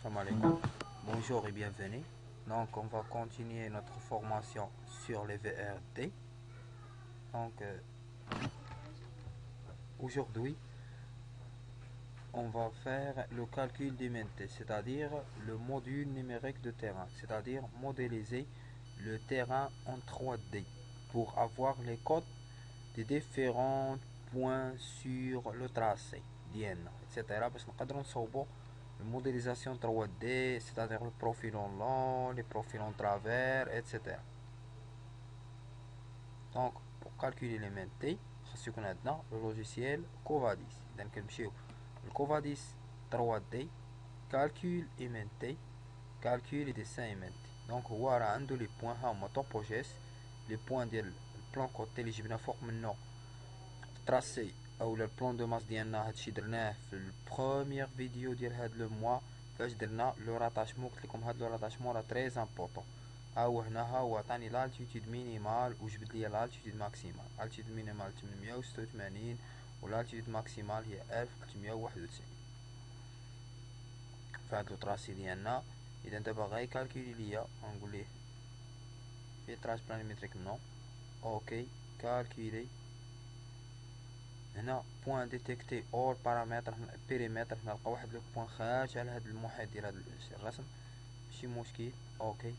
Salam alaikum. Bonjour et bienvenue. Donc, on va continuer notre formation sur les VRD. Donc, aujourd'hui, on va faire le calcul d'aimanté, c'est-à-dire le module numérique de terrain, c'est-à-dire modéliser le terrain en 3D pour avoir les codes des différents points sur le tracé ديالنا etc. باش نقدروا نصوبوا الموديليزاسيون 3D, c'est-à-dire le profil en long, les profils en travers, etc. Donc, pour calculer les aimantés, خاص يكون عندنا le logiciel Covadis. إذا كنمشيو Covadis 3D, calcul aimanté, calcul et dessin aimanté. Donc هو راه عنده لي بوين ها هما توبوجيس لي بوين ديال البلان كوتي اللي جبنا فوق منه تراسي اولا البلان دو ماس ديالنا. هادشي درناه في البروميير فيديو ديال هاد لو موا فاش درنا لو راتاشمون. قلت لكم هاد لو راتاشمون راه تري امبورطون. ها هو هنا، ها هو عطاني لالتيتود مينيمال وجبد لي لالتيتود ماكسيمال. لالتيتود مينيمال 886 والالتيتود ماكسيمال هي 1391 في هاد لو تراسي ديالنا. اذا دابا غيكالكولي ليا غنقول ليه في تراس بلانيمتريك نو اوكي كالكولي. هنا بوان ديتيكتي اور بارامتر بيريمتر، نلقى واحد لو بوان خارج على هاد المحيط ديال هاد الرسم، ماشي مشكل. اوكي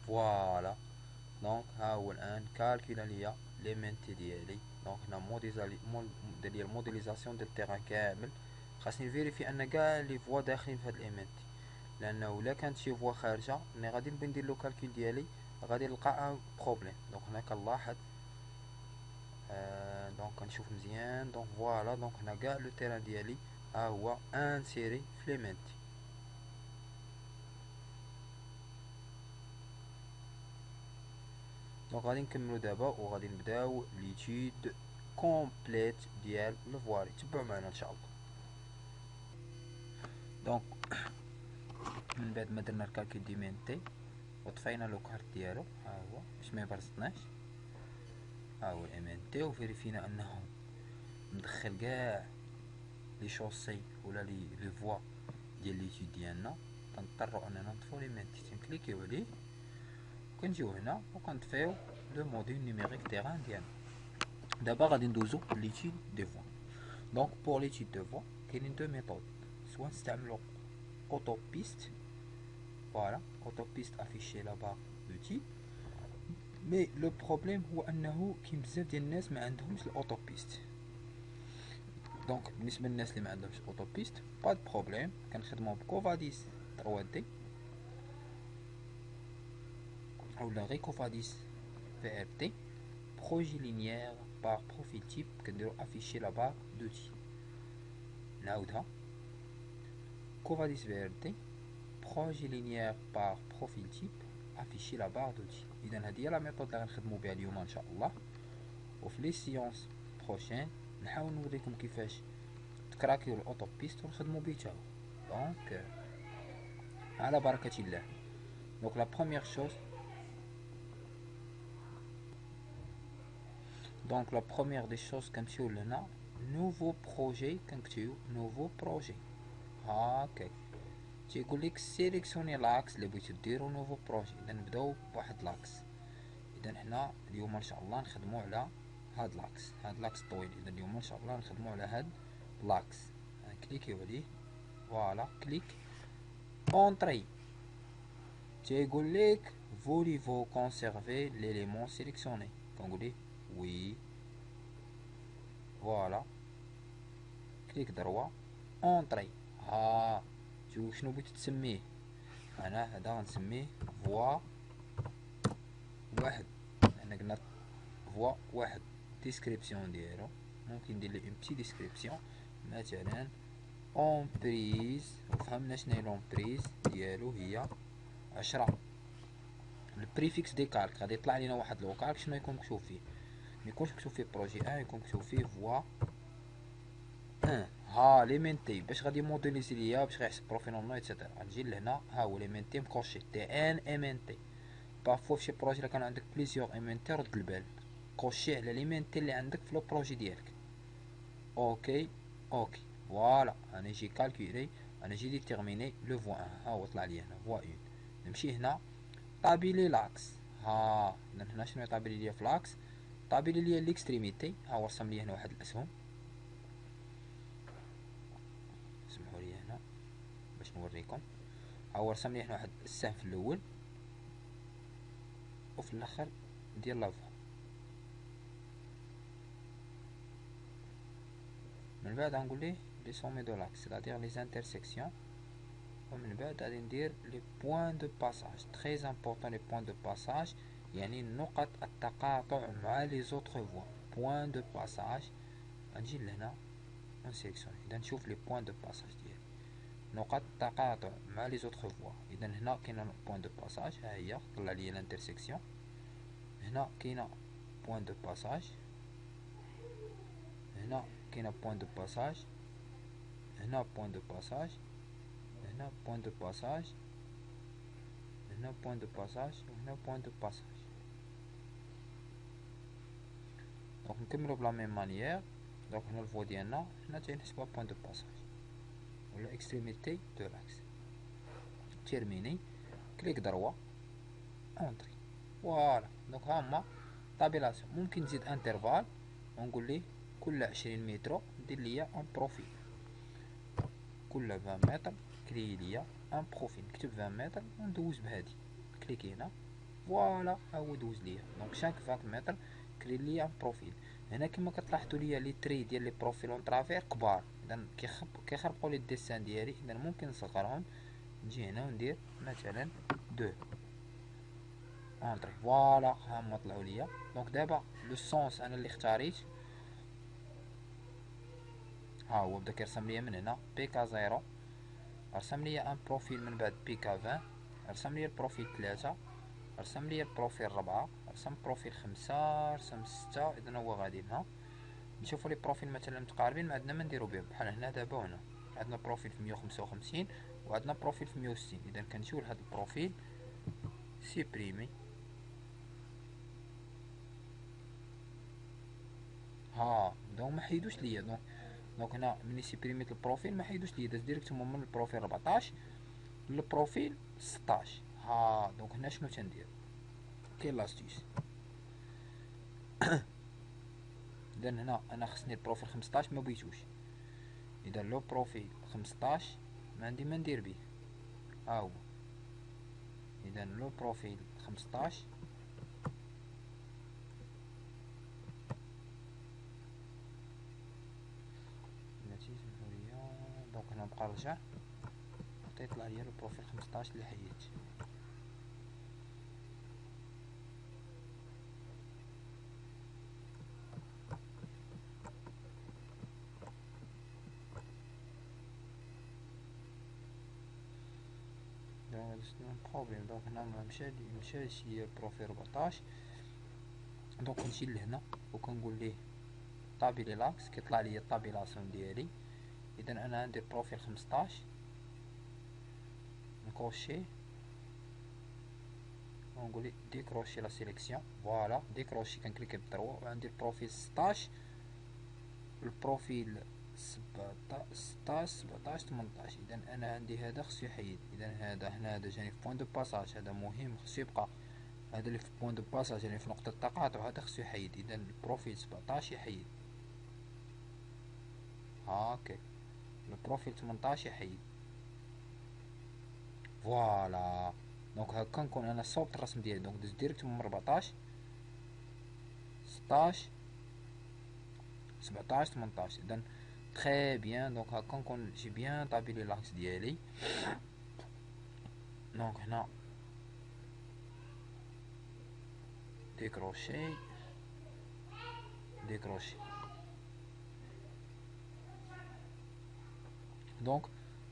فوالا. دونك ها هو الان كالكولا ليا ليمنتي ديالي. دونك هنا ديال موديليزاسيون ديال التيران كامل. خاصني نفيريفي ان كاع لي فوا داخلين في هاد الايمنتي، لانه الا كانت شي فوا خارجه ملي غادي نبي ندير لو كالكول ديالي غادي نلقى ان بروبليم. دونك هنا كنلاحظ دونك كنشوف مزيان. دونك فوالا. دونك هنا كاع لو تيران ديالي ها هو انسيري في ليمنتي. دونك غادي نكملو دابا وغادي نبداو ليتود كومبليت ديال الفواري. تبعوا معنا ان شاء الله. دونك من بعد ما درنا الكالكول ديمنتي وطفينا لو كارت ديالو، ها هو باش ما يبرزطناش. ها هو الامنتي وفيريفينا انه مدخل كاع لي شوسي ولا لي فوا ديال ليتود ديالنا. كنضطروا اننا نطفيو ليمنتي، تنكليكيو عليه وكنجيو هنا وكنطفيو لو موديل نيميريك تيران ديالنا. دابا غادي ندوزو ليتود دي فوا. دونك بور ليتود دو فوا كاينين دو ميثود، سوا نستعملو اوتو بيست. فوالا اوتو بيست افيشي لابا دو تيب. مي لو بروبليم هو انه كاين بزاف ديال الناس ما عندهمش الاوتو بيست. دونك بالنسبه للناس اللي ما عندهمش اوتو بيست با بروبليم، كنخدمو بكوفاديس 3D اولا غير كوفاديس في ار تي بروجي لينيير بار بروفيل تيب. كنديرو افيشي لابا دو تي. نعاودها كوفاديس في ار تي بروجي لينيير بار بروفيل تيب افيشي لا بار دو تي. اذا هذه هي لا ميثود اللي غنخدمو بها اليوم ان شاء الله. وفي لي سيونس بروشين نحاول نوريكم كيفاش تكراكيو الاوتو بيست ونخدمو بيه تا هو. دونك على بركه الله. دونك لا بروميير شوز دونك لا بروميير دي شوز كنمشيو لهنا نوفو بروجي، كنكتبو نوفو بروجي هاكا. تيقول لك سيليكسيوني لاكس اللي بغيتو ديرو نوفو بروجي. اذا نبداو بواحد لاكس. اذا حنا اليوم ان شاء الله نخدمو على هاد لاكس، هاد لاكس طويل. اذا اليوم ان شاء الله نخدمو على هاد لاكس. كليكيو عليه فوالا كليك اونطري. تيقول لك فوليفو كونسيرفي ليليمون سيليكسيوني. كنقول ليه وي. فوالا كليك دروا اونطري. ها شوف شنو بغيتو تسميه. انا هذا غنسميه فوا واحد. حنا قلنا فوا واحد. ديسكريبسيون ديالو ممكن ندير ليه اون بتي ديسكريبسيون مثلا اونبريز. وفهمنا شنو هي لومبريز ديالو هي 10. البريفيكس دي كالك غادي يطلع لينا واحد لو كالك شنو يكون مكتوب فيه. ميكونش مكتوب فيه بروجي ان، يكون مكتوب فيه فوا ان. ها ليمنتي باش غادي موديليزي ليا باش غيحسب بروفيل نو ايتترا. غنجي لهنا ها هو ليمنتي مكوشي تي ان ايمنتي. بارفوا فشي بروجي الا كان عندك بليزيور ايمنتي رد البال كوشي على ليمنتي اللي عندك في لو بروجي ديالك. اوكي اوكي فوالا. انا نجي كالكولي انا جي ديتيرميني لو فوا 1. ها هو طلع لي هنا فوا 1. نمشي هنا طابيلي لاكس. ها اذا هنا شنو يطابيلي ليا في لاكس؟ طابيلي ليا ليكستريميتي. ها هو رسم لي هنا واحد الاسهم، سمحوا لي هنا باش نوريكم. ها هو رسم لي هنا واحد السهم في الاول وفي الاخر ديال لافوا. من بعد غنقول ليه لي سومي دو لاكس c'est-à-dire لي انترسيكسيون، ومن بعد غادي ندير لي بوين دو باساج. تري امبورطون لي بوين دو باساج، يعني نقط التقاطع مع لي زوتر فوا. بوين دو باساج غنجي لهنا ونسيليكسيوني. اذا نشوف لي بوين دو باساج ديالي، نقط التقاطع مع لي زوتر فوا. اذا هنا كاينه بوين دو باساج، ها هي طلع لي الانترسيكسيون. هنا كاينه بوين دو باساج، هنا كاينه بوين دو باساج، هنا بوين دو باساج، هنا بوين دو باساج، هنا بوين دو باساج، وهنا بوين دو باساج. دونك نكملو بلا ميم مانيير. دونك هنا الفوا ديالنا هنا تنحسبوها بوين دو باساج ولا اكستريميتي دو لاكس. تيرميني، كليك دروا، اونطري. فوالا. دونك ها هما طابيلاسيون. ممكن نزيد انترفال ونقول ليه كل 20 متر دير ليا ان بروفيل، كل 20 متر كري ليا ان بروفيل. نكتب 20 متر وندوز بهادي، كليكي هنا فوالا ها هو دوز ليا. دونك شاك 20 متر كري ليا ان بروفيل. هنا كما كتلاحظوا ليا لي تري ديال لي بروفيل اون طرافير كبار، اذا كيخربقوا لي الديسان ديالي. اذا ممكن نصغرهم. نجي هنا وندير مثلا 2 اونطري. فوالا ها هما طلعوا ليا. دونك دابا لو سونس انا اللي اختاريت، ها هو بدا كيرسم ليا من هنا بيكا 0، رسم ليا ان بروفيل. من بعد بيكا 20، رسم ليا البروفيل 3، رسم ليا البروفيل 4، رسم بروفيل 5، رسم 6. اذا هو غادي هنا نشوفوا لي بروفيل مثلا متقاربين، ما عندنا ما نديرو بهم. بحال هنا دابا وهنا عندنا بروفيل في 155 وعندنا بروفيل في 160. اذا كنمشيو لهاد البروفيل سيبريمي. ها دونك ما حيدوش ليا. دونك هنا ملي سيبريميت البروفيل ما حيدوش ليا، داز ديريكتومون من البروفيل 14 للبروفيل 16. ها دونك هنا شنو تندير؟ كاين لاستيس. اذا هنا انا خصني البروفيل 15 ما بغيتوش. اذا لو بروفيل 15 ما عندي ما ندير به. ها هو. اذا لو بروفيل 15 دونك هنا نبقى نرجع حتى يطلع ليا البروفيل 15 اللي حيدت. دونك بروبليم. دونك هنا مشاش ليا البروفيل 14. دونك نجي لهنا وكنقول ليه طابيلي لاكس، كيطلع ليا الطابيلاسيون ديالي. اذا انا عندي بروفيل 15، نكروشي ونقول ليه ديكروشي لا سيليكسيون. فوالا ديكروشي، كنكليكي بالدروا. وعندي البروفيل 16، البروفيل 16 17 18. اذا انا عندي هذا خصو يحيد. اذا هذا هنا هذا جاني في بوين دو باساج، هذا مهم خصو يبقى. هذا اللي في بوين دو باساج يعني في نقطة التقاطع، هذا خصو يحيد. اذا البروفيل 17 يحيد. هاكا البروفيل 18 يحيد. فوالا. دونك هكا نكون انا صوبت الرسم ديالي. دونك دز ديريكتومون من 14 16 17 18. اذا تري بيان. دونك هكا نكون جي بيان طابيلي لاكس ديالي. دونك هنا ديكروشي ديكروشي. دونك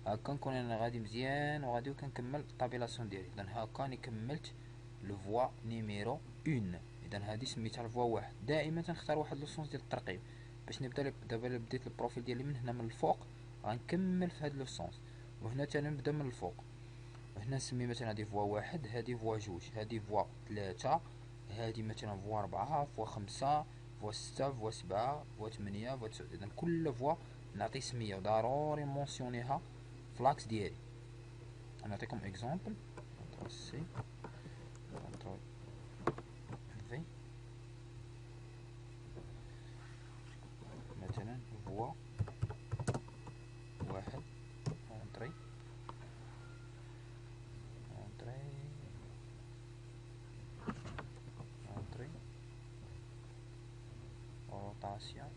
هكا نكون انا غادي مزيان وغادي وكنكمل الطابيلاسيون ديالي. اذا هكا راني كملت لو فوا نيميرو 1. اذا هذه سميتها الفوا 1. دائما تنختار واحد لو سونس ديال الترقيم باش نبدا. دابا بديت البروفيل ديالي من هنا من الفوق، غنكمل في هاد لو سونس. وهنا تنبدا من الفوق. وهنا نسمي مثلا هادي فوا 1، هادي فوا 2، هادي فوا 3، هادي مثلا فوا 4، فوا 5، فوا 6، فوا 7، فوا 8، فوا 9. اذا كل فوا نعطي سميه وضروري نمونسيونيها في في لاكس ديالي. نعطيكم اكزومبل، كنترول سي كنترول في، مثلا فوا واحد اونطري اونطري اونطري روتاسيون،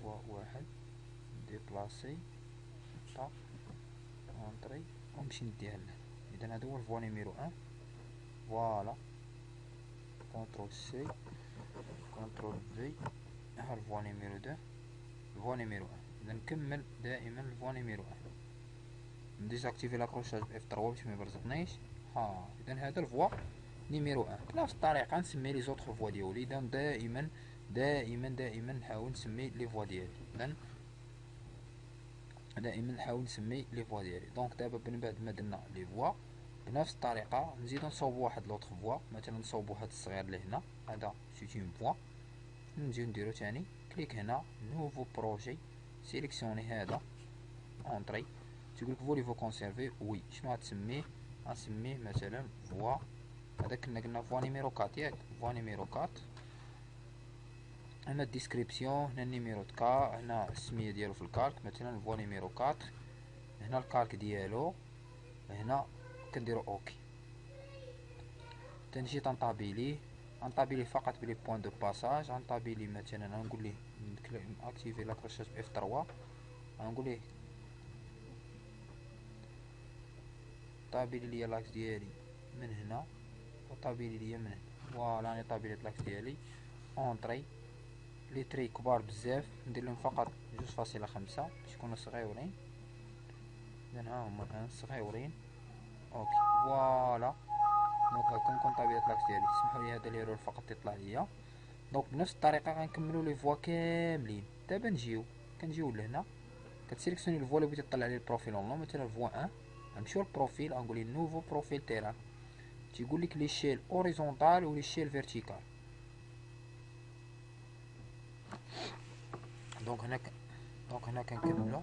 فوا واحد ديبلاسي طا اونطري ونمشي نديها لهنا. اذا هذا هو الفوا نيميرو ان. فوالا كونترول سي كونترول في، ها الفوا نيميرو دو، الفوا نيميرو ان. اذا نكمل دائما الفوا نيميرو ان، نديزاكتيفي لاكروشاج ب اف 3 باش ميبرزقنيش. ها اذا هذا الفوا نيميرو ان. بنفس الطريقه نسمي لي زوطخ فوا ديالي. اذا دائما دائما دائما نحاول نسمي لي فوا ديالي. اذا دائما نحاول نسمي لي فوا ديالي. دونك دابا من بعد ما درنا لي فوا بنفس الطريقه نزيدو نصوبو واحد لوطخ فوا، مثلا نصوبو هاد الصغير اللي هنا، هذا سيت اون فوا. نجيو نديرو تاني كليك هنا نوفو بروجي، سيليكسيوني هذا اونطري، تيقولك فوليفو كونسيرفي وي. شنو غتسميه؟ غنسميه مثلا فوا، هذا كنا قلنا فوا نيميرو 4 ياك، فوا نيميرو 4. هنا الديسكريبسيون، هنا النيميرو كا، هنا السميه ديالو في الكالك، مثلا فوا نيميرو 4. هنا الكالك ديالو، هنا كنديرو اوكي. تنجي تنطابيليه، غنطابيليه فقط بلي بوين دو باساج. غنطابيليه مثلا غنقول ليه اكتيفي لاكروشاج اف 3، غنقول ليه طابيلي ليا لاكس ديالي من هنا وطابيلي ليا من هنا. فوالا راني طابيليت لاكس ديالي اونطري. لي تري كبار بزاف ندير لهم فقط 2.5 باش يكونوا صغيورين. اذا ها هما الان صغيورين اوكي. فوالا دونك هاكا نكون طابيليت لاكس ديالي. تسمحوا لي هذا ليرور فقط يطلع ليا. دونك بنفس الطريقه غنكملوا لي فوا كاملين. دابا كنجيو لهنا كتسيليكسيوني الفوا اللي بغيتي تطلع عليه البروفيل اونلون، مثلا فوا 1. غنمشيو للبروفيل غنقول ليه نوفو بروفيل تيران، تيقول لك لي شيل اوريزونتال و لي شيل فيرتيكال. دونك هنا كنكملو،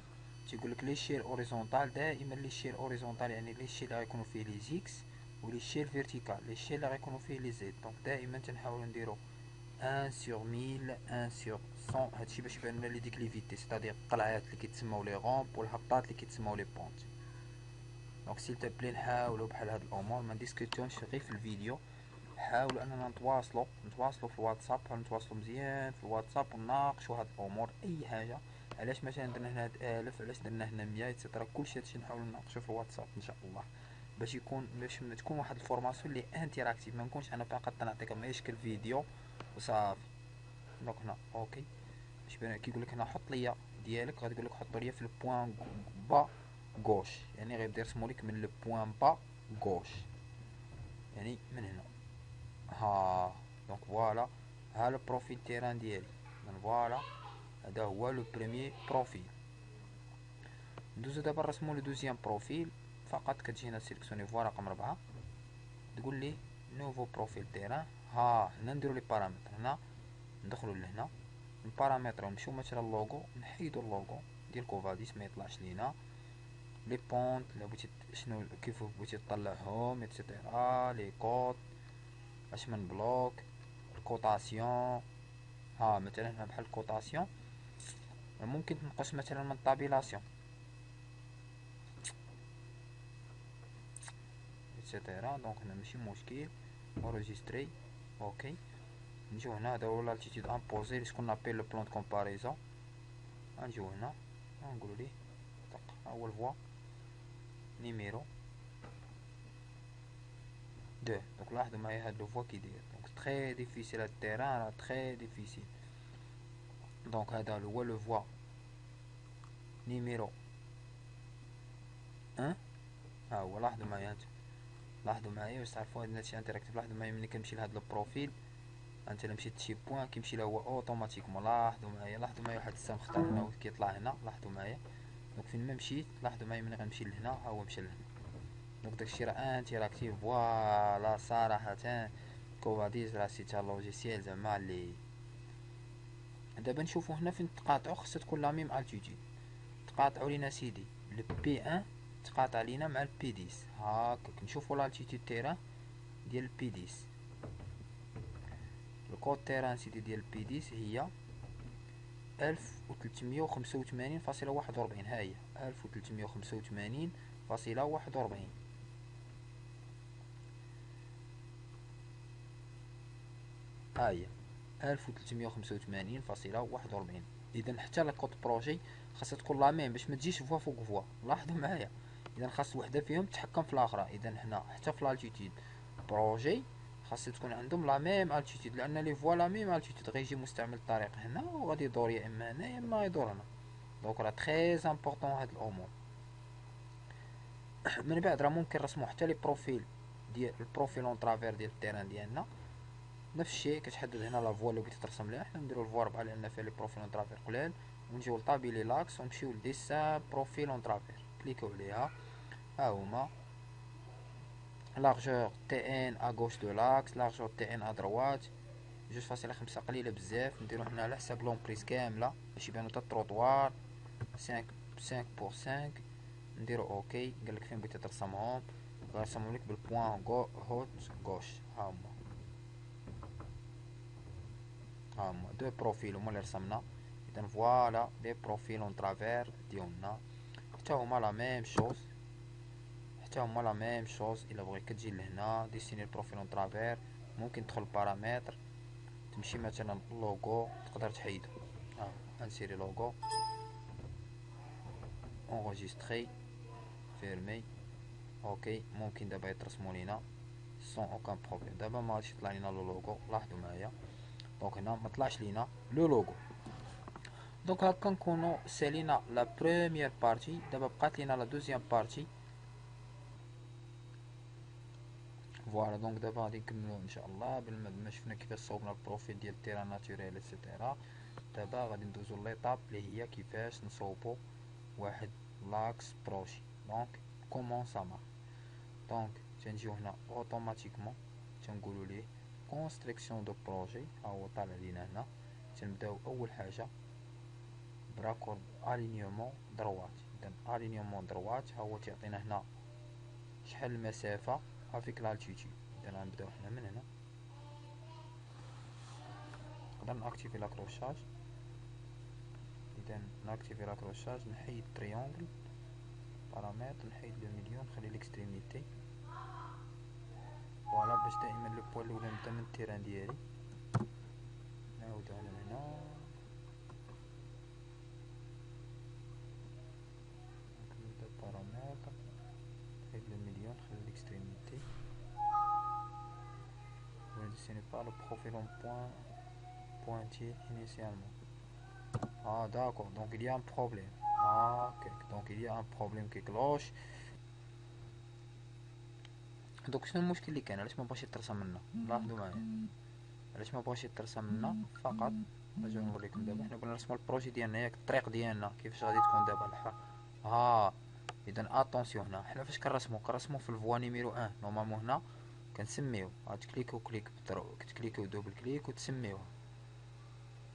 تيقول لك لي شيل اوريزونتال. دائما لي شيل اوريزونتال يعني لي شيل اللي غيكونوا فيه لي زيكس، و لي شيل فيرتيكال لي شيل اللي غيكونوا فيه لي زيد. دونك دائما تنحاولوا نديرو 1 sur 1000 1 sur 100. هادشي باش يبان لنا لي ديكليفيتي، ستادير القلعات اللي كيتسموا لي غومب والهبطات اللي كيتسموا لي بونت. دونك سيل تبلي نحاولوا بحال هاد الامور ما نديسكوتيونش غير في الفيديو. حاولوا اننا نتواصلوا في الواتساب، نتواصلوا مزيان في الواتساب ونناقشوا هاد الامور. اي حاجه، علاش مثلا درنا هنا هاد 1000، علاش درنا هنا 100 ايتترا، كلشي هادشي نحاولوا نناقشوا في الواتساب ان شاء الله، باش تكون واحد الفورماسيون اللي انتراكتيف، ما نكونش انا فقط نعطيكم يشكل فيديو وصافي. دونك هنا اوكي باش كيقول لك هنا حط ليا ديالك، غادي يقول لك حط ليا في البوان با غوش، يعني غيبدا يرسموا لك من البوان با غوش، يعني من هنا. ها دونك فوالا ها لو بروفيل تيران ديالي. فوالا هذا هو لو بريمير بروفيل. ندوزو دابا نرسمو لو دوزيام بروفيل. فقط كتجينا سيليكسيوني فوا رقم 4، تقول لي نوفو بروفيل تيران. ها هنا نديرو لي بارامتر، هنا ندخلو لهنا البارامتر ونمشيو مثلا اللوغو، نحيدو اللوغو ديال كوفاديس ما يطلعش لينا. لي بونت لا بغيتي شنو كيف بغيتي تطلعهم ايتترا، لي كوت اش من بلوك، الكوطاسيون. ها مثلا هنا بحال الكوطاسيون ممكن تنقص مثلا من الطابيلاسيون ايتترا. دونك هنا ماشي مشكل، اونجستري اوكي. نجيو هنا هذا هو لالتيتود امبوزي اللي شكون نابيل لو بلون دو كومباريزون. غنجيو هنا غنقولو ليه ها هو الفوا نيميرو 2. دونك لاحظوا معايا هاد لو فوا كي داير. دونك تري ديفيسيل هاد التيران، راه تري ديفيسيل. دونك هذا هو لو فوا نيميرو 1. ها هو لاحظوا معايا هانتوما، لاحظوا معايا باش تعرفوا هاد الشيء انتراكتيف. لاحظوا معايا ملي كنمشي لهاد البروفيل انت الا مشيت شي بوين كيمشي له هو اوتوماتيكمون. لاحظوا معايا واحد السهم مختار هنا كيطلع هنا. لاحظوا معايا دونك فين ما مشيت، لاحظوا معايا ملي غنمشي لهنا ها هو مشى لهنا. دونك داكشي راه انتراكتيف. فوالا صراحه كوفاديس راه سيت لوجيسيال زعما اللي دابا نشوفو هنا فين تقاطعو، خاصها تكون لا ميم التيتود. تقاطعو لينا سيدي البي ان تقاطع لينا مع البي 10 هاكاك. نشوفو لالتيتود تيران ديال البي 10. الكود تيران سيدي ديال البي 10 هي 1385.41. ها هي 1385.41. ها هي 1385.41. اذا حتى لا كود بروجي خاصها تكون لا ميم باش ما تجيش فوا فوق فوا. لاحظوا معايا، اذا خاص وحده فيهم تحكم في الاخرى. اذا هنا حتى في لالتيتود بروجي خاص تكون عندهم لا ميم التيتود، لان لي فوا لا ميم التيتود غيجي مستعمل الطريق هنا وغادي يدور يا اما هنا يا اما يدور هنا. دونك راه تري امبورطون هاد الامور. من بعد راه ممكن نرسمو حتى لي بروفيل ديال البروفيل اون ترافير ديال التيران ديالنا. نفس الشيء كتحدد هنا لا فوا اللي بغيتي ترسم ليها. حنا نديرو الفوا 4 لان فيها لي بروفيل اون ترافير قلال، ونجيو لطابيلي لاكس ونمشيو لديسان بروفيل اون ترافير، كليكيو عليها. ها هما لارجور تي ان ا غوش دو لاكس، لارجور تي ان ا دروات، 2.5 قليله بزاف. نديرو هنا على حساب لومبريز كامله باش يبانو تا التروطوار 5 بور 5. نديرو اوكي. قالك فين بغيتي ترسمهم، غنرسمهم لك بالبوان هوت غوش. ها هما دو بروفيل هما اللي رسمنا. اذا فوالا دي بروفيل اون ترافير ديالنا حتى هما لا ميم شوز، حتى هما لا ميم شوز. الا بغيت كتجي لهنا ديسيني البروفيل اون ترافير، ممكن تدخل بارامتر تمشي مثلا اللوغو تقدر تحيدو. انسيري لوغو، انغوجيستري، فيرمي، اوكي. ممكن دابا يترسمو لينا سون اوكان بروبليم. دابا ما غاديش يطلع لينا لو لوغو، لاحظوا معايا. دونك هنا ما طلعش لينا لو لوغو. دونك هاكا نكونو سالينا لا بروميير بارتي. دابا بقات لينا لا دوزيام بارتي. فوالا دونك دابا غادي نكملو ان شاء الله. ما شفنا كيفاش صوبنا البروفيل ديال التيران ناتوريل اكسيتيرا. دابا غادي ندوزو ليطاب اللي هي كيفاش نصوبو واحد لاكس بروجي. دونك كومون سا مارش. دونك تنجيو هنا اوتوماتيكمون تنقولو ليه كونستركسيون دو بروجي. ها هو طالع لينا هنا. تنبداو اول حاجه براكورد الينيومون دروات. اذا الينيومون دروات ها هو تيعطينا هنا شحال المسافه افيك لالتيتود. اذا غنبداو حنا من هنا. نقدر ناكتيفي لاكروشاج. اذا ناكتيفي لاكروشاج، نحيد تريونغل بارامتر، نحيد لو مليون، نخلي ليكستريميتي. فوالا باش دائما لو بوان الاول نبدا من التيران ديالي. نعاودو على هنا، نبدا بارامتر، نحيد لو مليون، نخلي ليكستريميتي. Ce n'est pas le profil en pointillé initialement. Ah d'accord, donc il y a un problème. Ah ok, donc il y a un problème qui cloche. دونك شنو المشكل اللي كان؟ علاش ما بغاش يترسم لنا؟ لاحظوا معايا علاش ما بغاش يترسم لنا فقط. نرجعو نوريكم دابا. حنا قلنا نرسمو البروجي ديالنا ياك، الطريق ديالنا كيفاش غادي تكون دابا الحا. اذا اتونسيون هنا حنا فاش كنرسمو في الفوا نيميرو 1 نورمالمون. هنا كنسميو تكليكو كليك تكليكو دوبل كليك وتسميوها.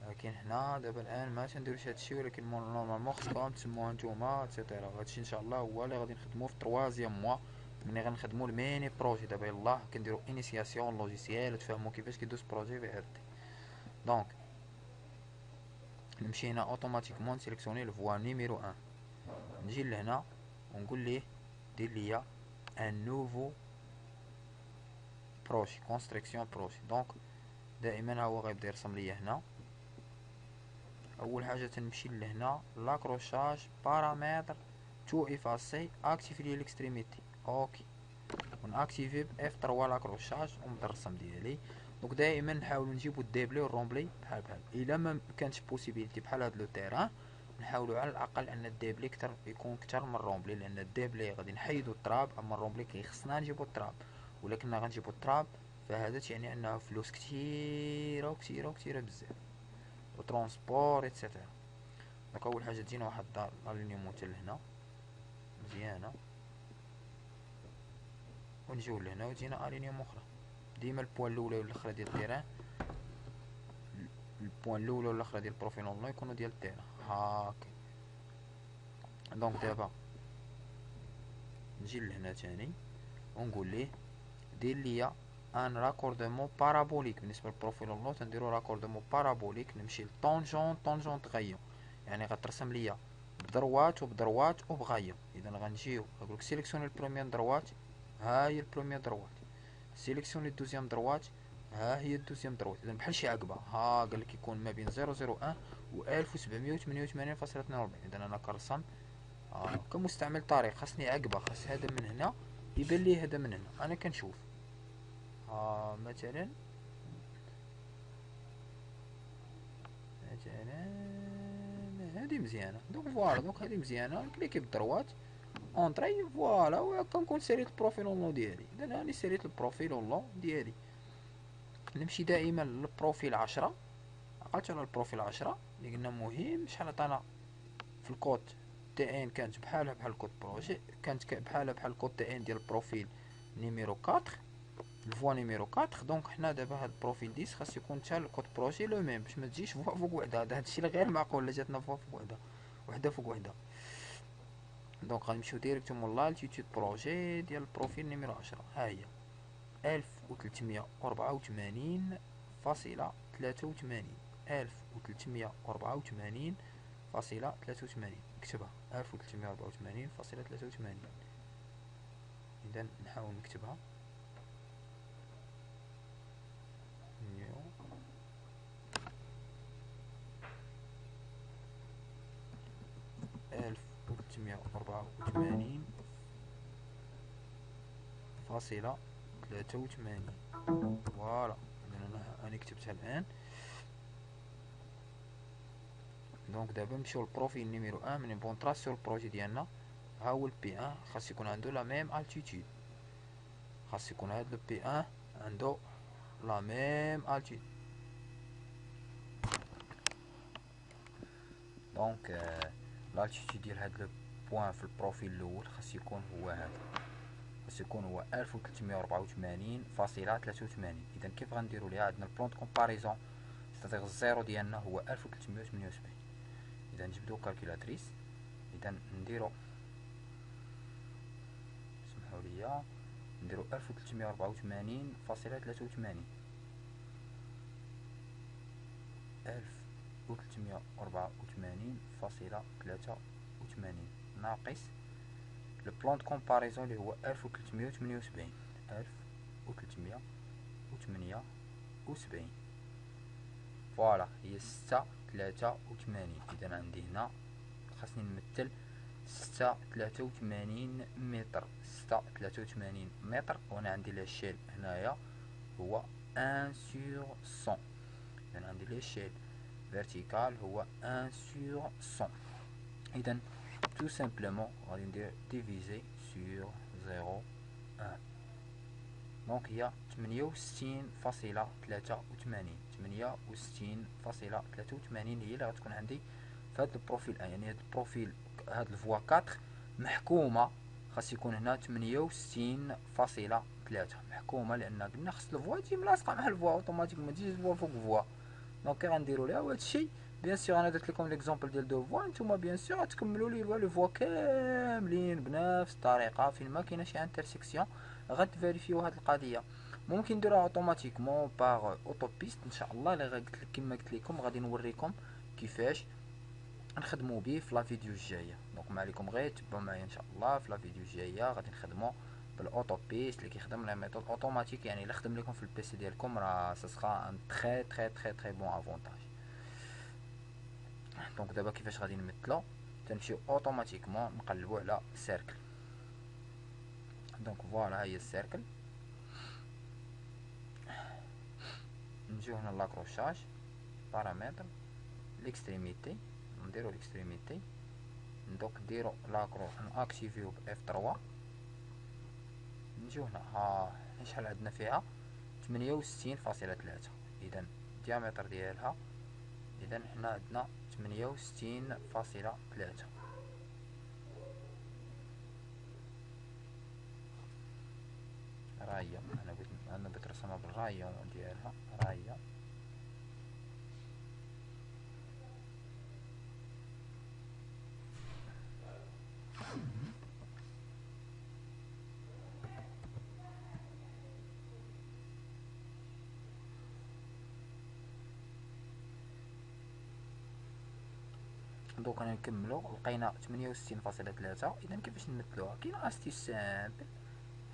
لكن هنا دابا الان ما تنديروش هادشي، ولكن نورمالمون خصكم تسموها نتوما اتسيتيرا. هادشي ان شاء الله هو اللي غادي نخدمو في التروازيام موا ملي غنخدمو الميني بروجي. دابا يلاه كنديرو انيسياسيون لوجيسيال وتفهمو كيفاش كيدوز بروجي في ار تي. دونك نمشي هنا اوتوماتيكمون نسيليكسيوني الفوا نيميرو 1، نجي لهنا ونقول ليه دير ليا ان نوفو بروجي كونستركسيون بروجي. دونك دائما هو غيبدا يرسم ليا هنا. اول حاجه تنمشي لهنا لاكروشاج بارامتر تو افاسي اكتيفي لي ليكستريميتي. اوكي وناكتيفي اف 3 لاكروشاج ونبدا الرسم ديالي. دونك دائما نحاولوا نجيبو الديبلي والرومبلي بحال الا ما كانتش بوسيبيليتي بحال هاد لو تيران، نحاولوا على الاقل ان الديبلي يكون كتر من الرومبلي، لان الديبلي غادي نحيدو التراب، اما الرومبلي كيخصنا نجيبو التراب. ولكن غنجيبو التراب فهذا يعني انه فلوس كثيره وكثيره وكثيره بزاف وترونسبور ايتترا. دونك اول حاجه تجينا واحد الالينيومون حتى لهنا مزيانه، ونجيو لهنا وتجينا الينيوم اخرى. ديما البوان الاولى والاخرى ديال التيران البوان الاولى والاخرى ديال البروفيل اونلاين يكونوا ديال التيرا هاكا. دونك دابا نجي لهنا تاني ونقول ليه دير ليا ان راكوردمون بارابوليك. بالنسبه للبروفيل اونلاين تنديرو راكوردمون بارابوليك، نمشي طونجونت غايون، يعني غترسم ليا بدروات وبدروات وبغاية. اذا غنجيو نقولك سيليكسيوني البروميير دروات، ها هي البروميير دروات، سيليكسيوني الدوزيام دروات، ها هي الدوزيام دروات. اذا بحال شي عقبه، ها قالك يكون ما بين 001 و 1788.42. اذا انا كنرسم كمستعمل طريق خاصني عقبه، خاص هذا من هنا يبان لي هذا من هنا. انا كنشوف مثلا هذه مزيانه. دونك فوالا، دونك هذه مزيانه، نكليكي بالدروات اونطري فوالا، وكنكون سيريت البروفيل اونلو ديالي. اذا راني سيريت البروفيل اونلو ديالي. نمشي دائما للبروفيل 10. عقلت على البروفيل 10 اللي قلنا مهم. شحال عطانا في الكود تي ان؟ كانت بحالها بحال الكود بروجي، كانت بحالها بحال الكود تي ان ديال البروفيل نيميرو 4، الفوا نيميرو 4. دونك حنا دابا هاد البروفيل 10 خاص يكون حتى الكود بروجي لو ميم، باش ما تجيش فوا فوق وحده. هادشي اللي غير معقول الا جاتنا فوا فوق وحده، وحده فوق وحده. دونك غنمشيو ديريكتومون لالتيتود بروجي ديال البروفيل نيميرو 10. ها هي 1384.83. 1384.83. نكتبها 1384.83. اذا نحاول نكتبها نيو 1384.83. فوالا، اذا انا كتبتها الان. دونك دابا نمشيو للبروفيل نيميرو 1. من بون تراسيو البروجي ديالنا، ها هو البي 1 خاص يكون عنده لا ميم التيتود. خاص يكون هاد البي 1 عنده لا ميم التيتود. دونك الالتيتود ديال هاد لو بوان في البروفيل الاول خاص يكون هو هذا، خاص يكون هو 1384.83. اذا كيف غنديرو ليها؟ عندنا البلون دو كومباريزون، ستاتيغ الزيرو ديالنا هو 1378. اذا نجبدو كالكيلاتريس. اذا نديرو، سمحوا لي، نديرو 1384.83. 1384.83 ناقص البلون دو كومباريزون اللي هو 1378. 1378 فوالا هي 683. اذا عندي هنا خاصني نمثل 683 متر. 683 متر، وانا عندي لاشيل هنايا هو 1 sur 100. اذا عندي لاشيل فيرتيكال هو 1 sur 100. اذا tout simplement غادي ندير ديفيزي سور 0.1. دونك هي 68.83. 68.83 هي اللي غتكون عندي في هذا البروفيل. يعني هذا البروفيل، هذا الفوا 4 محكومه، خاص يكون هنا 68.3 محكومه، لان قلنا خاص الفوا تجي ملاصقه مع الفوا اوتوماتيك، ما تجيش الفوا فوق الفوا. دونك كي غنديرو ليها هذا الشيء. بيان سور انا درت لكم ليكزومبل ديال دو فوا، نتوما بيان سور غتكملوا لي فوا كاملين بنفس الطريقه. فين ما كاينه شي انترسيكسيون غتفيريفيو هاد القضيه. ممكن نديروها اوتوماتيكمون باغ اوتو بيست ان شاء الله. اللي قلت لك كما قلت لكم غادي نوريكم كيفاش نخدموا به في لا فيديو الجايه. دونك ما عليكم غير تبعوا معايا ان شاء الله. في لا فيديو الجايه غادي نخدموا بالاوتو بيست اللي كيخدم لا ميثود اوتوماتيك. يعني الا خدم لكم في البيسي ديالكم راه سا ان تري تري تري تري بون افونتاج. دونك دابا كيفاش غادي نمثلو؟ تنمشيو اوتوماتيكمون نقلبوا على سيركل. دونك فوالا هي السيركل. نجيو هنا لاكروشاج، بارامتر، ليكستريميتي، نديرو ليكستريميتي. دوك نديرو لاكرو ناكتيفيو باف 3. نجيو هنا ها شحال عندنا فيها 68.3. اذا الديامتر ديالها، اذا حنا عندنا 68.3. راية، انا بغيت نرسمها بالراية ديالها. راية دوك انا نكملو. لقينا 68.3. اذا كيفاش نمثلوها؟ كاين استيس سامبل.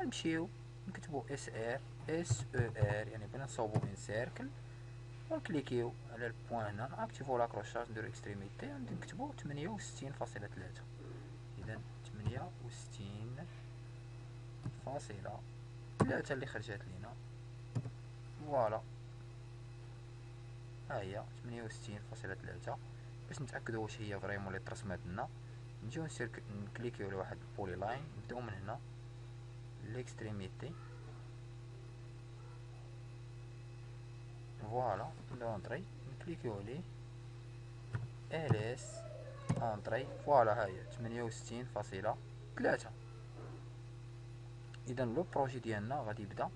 نمشيو نكتبو اس ار اس او ار، يعني بغينا نصوبو ان سيركل، ونكليكيو على البوان هنا، ناكتيفو لاكروشاج، نديرو اكستريميتي ونكتبو 68.3. اذا 68.3 اللي خرجات لينا. فوالا ها هي 68.3. باش نتاكدو واش هي فريمون اللي ترسمات لنا، نجيو نكليكيو على واحد البولي لاين، نبداو من هنا ليكستريميتي. فوالا لونطري نكليكيو عليه ls اونطري. فوالا ها هي 68.3. اذا لو بروجي ديالنا غادي يبدا.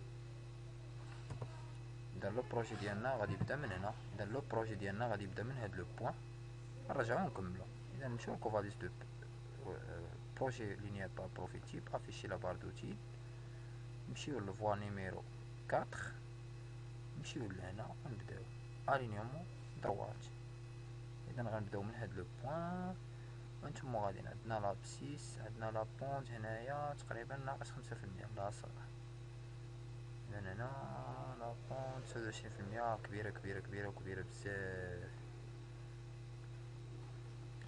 من هنا. اذا لو بروجي ديالنا غادي يبدا من هاد لو بوين. نرجعو نكملو. اذا نمشيو لكوفاليس دو بروجي لينيير با بروفيل تيب، افيشي لا بار دوتي، نمشيو لفوا نيميرو 4، نمشيو لهنا ونبداو الينيومون دروات. اذا غنبداو من هاد لو بوين وانتم غاديين. عندنا لابسيس، عندنا لا بونت هنايا تقريبا ناقص 5%. لا صراحه اذا هنا لا بونت 29%. كبيره كبيره كبيره وكبيره بزاف.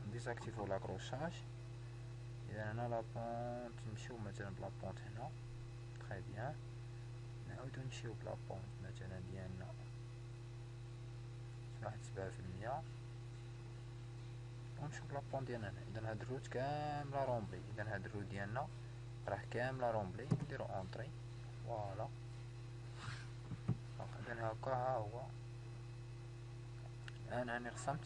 نديزاكتيفو لاكروشاج. اذا هنا لا بونت نمشيو مثلا بلا بونت هنا. تري بيان. نعاودو نمشيو بلا بونت مثلا ديالنا 7%، ونمشيو بلا بونت ديالنا هنا. اذا هاد الروت كامله رومبلي. اذا هاد الروت ديالنا راه كامله رومبلي. نديرو اونطري. فوالا اذا هكا ها هو. انا راني رسمت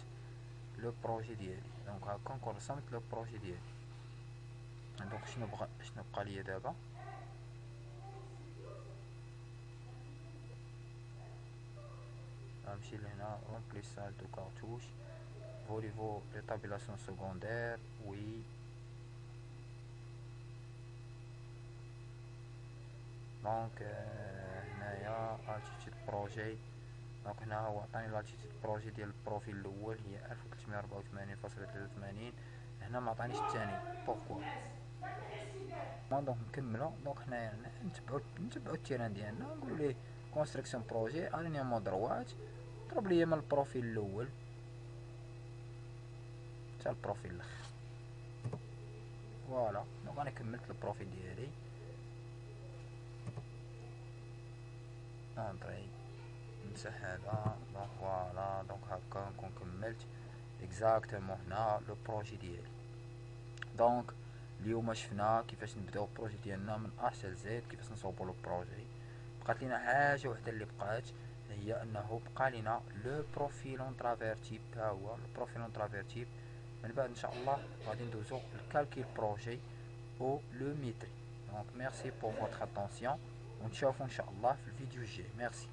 لو بروجي ديالي. دونك هكا نكون رسمت لو بروجي ديالي. دونك شنو بقى ليا دابا؟ غنمشي لهنا رومبليساج دو كارتوش، فوليفو ريتابيلاسيون سكوندير. وي دونك هنايا التيتيود بروجي. دونك هنا هو عطاني لالتيتيود بروجي ديال البروفيل الاول هي 1384.83. هنا ما عطانيش الثاني. بوركوا؟ دونك نكملو. دونك هنايا نتبعو التيران ديالنا، نقولو ليه كونستركسيون بروجي الينيومون دروات، ضرب ليا من البروفيل الاول حتى البروفيل الاخر. فوالا دونك انا كملت البروفيل ديالي. اونطري نمسح هذا. دونك فوالا دونك هكا نكون كملت اكزاكتومون هنا لو بروجي ديالي. دونك اليوم شفنا كيفاش نبداو البروجي ديالنا من اش ل زد، كيفاش نصوبو لو بروجي. بقات لينا حاجه وحده اللي بقات، هي انه بقى لينا لو بروفيل اون ترافير تيب. ها هو لو بروفيل اون ترافير تيب. من بعد ان شاء الله غادي ندوزو للكالكيل بروجي او لو ميتري. دونك ميرسي بور فوتر اتونسيون، ونتشوفو ان شاء الله في الفيديو الجاي. ميرسي.